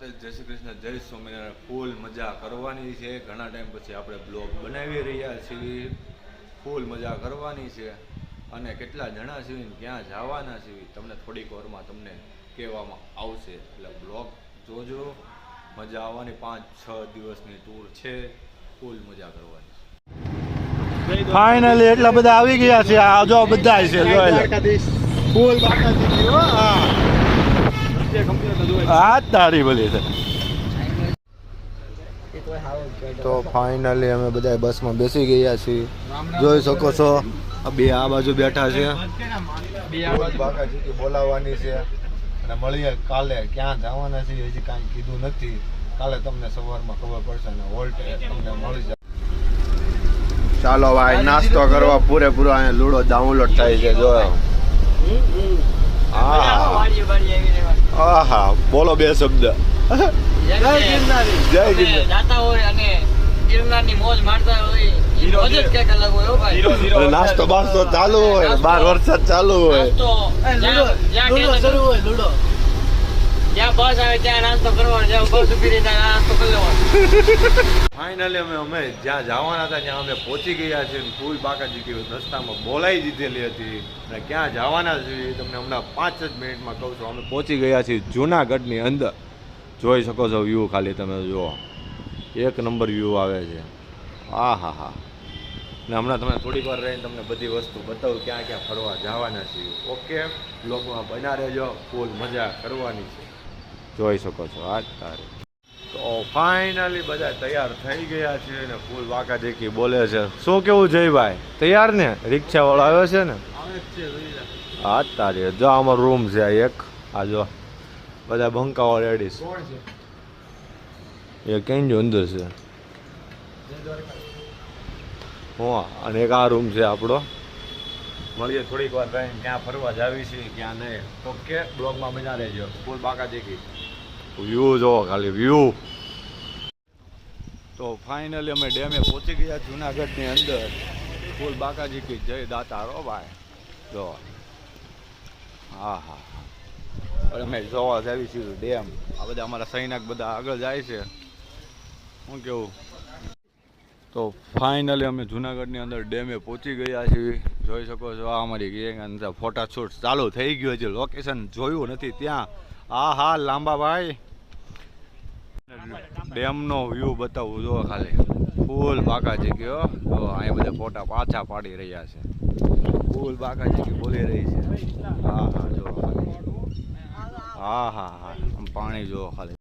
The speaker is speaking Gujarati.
જય શ્રી કૃષ્ણ, જય સ્વામિનારાયણ. ફૂલ મજા કરવાની છે. ઘણા ટાઈમ પછી આપણે બ્લોગ બનાવી રહ્યા છીએ. ફૂલ મજા કરવાની છે અને કેટલા જણા છીએ ક્યાં જવાના છીએ તમને થોડીક વારમાં તમને કહેવામાં આવશે. એટલે બ્લોગ જોજો, મજા આવવાની. 5-6 દિવસની ટૂર છે. ફૂલ મજા કરવાની. ફાઇનલી એટલા બધા આવી ગયા છે. આ જો બધા છે, ફૂલ હા તારી ભલી છે. તો ફાઇનલી અમે બધા બસમાં બેસી ગયા છીએ. જોઈ શકો છો બે આ બાજુ બેઠા છે. બાકાજી બોલાવવાની છે અને મળીએ કાલે. ક્યાં જવાના છે હજી કાંઈ કીધું નથી. કાલે તમને સવારમાં ખબર પડશે ને હોલ્ટ તમને મળી જાય. ચાલો ભાઈ નાસ્તો કરવા પૂરેપૂરો અહીંયા લૂડો ડાઉનલોડ થાય છે. જો હા બોલો બે શબ્દ. જય ગિરનારી. નાસ્તો બાસ્તો ચાલુ હોય, બાર વરસાદ ચાલુ હોય. ફાઇનલી અમે જ્યાં જવાના હતા ત્યાં અમે પહોંચી ગયા છીએ. ફૂલ બાકાજી રસ્તામાં બોલાવી દીધેલી હતી અને ક્યાં જવાના છીએ તમને હમણાં 5 જ મિનિટમાં કહું છું. અમે પહોંચી ગયા છીએ જૂનાગઢની અંદર. જોઈ શકો છો વ્યૂ, ખાલી તમે જુઓ, એક નંબર વ્યૂ આવે છે. હા હા હા. ને હમણાં તમે થોડીક વાર રહીને તમને બધી વસ્તુ બતાવું ક્યાં ક્યાં ફરવા જવાના છીએ. ઓકે, બ્લોગમાં બના રહેજો. ફૂલ મજા કરવાની છે. જોઈ શકો છો. આજ તારે તો ફાઇનલી બધા તૈયાર થઈ ગયા છે ને ફૂલ બાકાજી બોલે છે. શું કેવું જયભાઈ, તૈયાર ને? રિક્ષા વાળો આવ્યો છે ને? આજ તારે જો અમારો રૂમ છે એક. આ જો બધા બંકાઓ રેડી છે. એ કઈ જો અંદર છે. હા, અને એક આ રૂમ છે આપણો. મળીએ થોડીક વાર રહીને ક્યાં ફરવા જાવી છે ક્યાં નહીં. ઓકે, બ્લોગમાં મજા રહેજો. ફૂલ બાકાજી વ્યૂ જોવો, ખાલી વ્યૂ. તો ફાઇનલી અમે ડેમે પહોંચી ગયા જુનાગઢની અંદર. ફૂલ બાકાજી કી જય દાતારો ભાઈ. જો હા હા હા. અમે જોવા જાવી છીએ ડેમ. આ બધા અમારા સૈનિક બધા આગળ જાય છે. શું કેવું? તો ફાઇનલી અમે જુનાગઢની અંદર ડેમે પહોંચી ગયા છીએ. જોઈ શકો છો આ અમારી ગેંગ અંદર ફોટાશૂટ ચાલુ થઈ ગયો છે. લોકેશન જોયું નથી ત્યાં. હા હા લાંબાભાઈ, ડેમનો વ્યૂ બતાવું જો ખાલી. ફૂલ બાકાજી ગયો. જો અહીંયા બધા ફોટા પાછા પાડી રહ્યા છે. ફૂલ બાકાજી બોલી રહી છે. હા હા જો ખાલી. હા હા હા, પાણી જો ખાલી.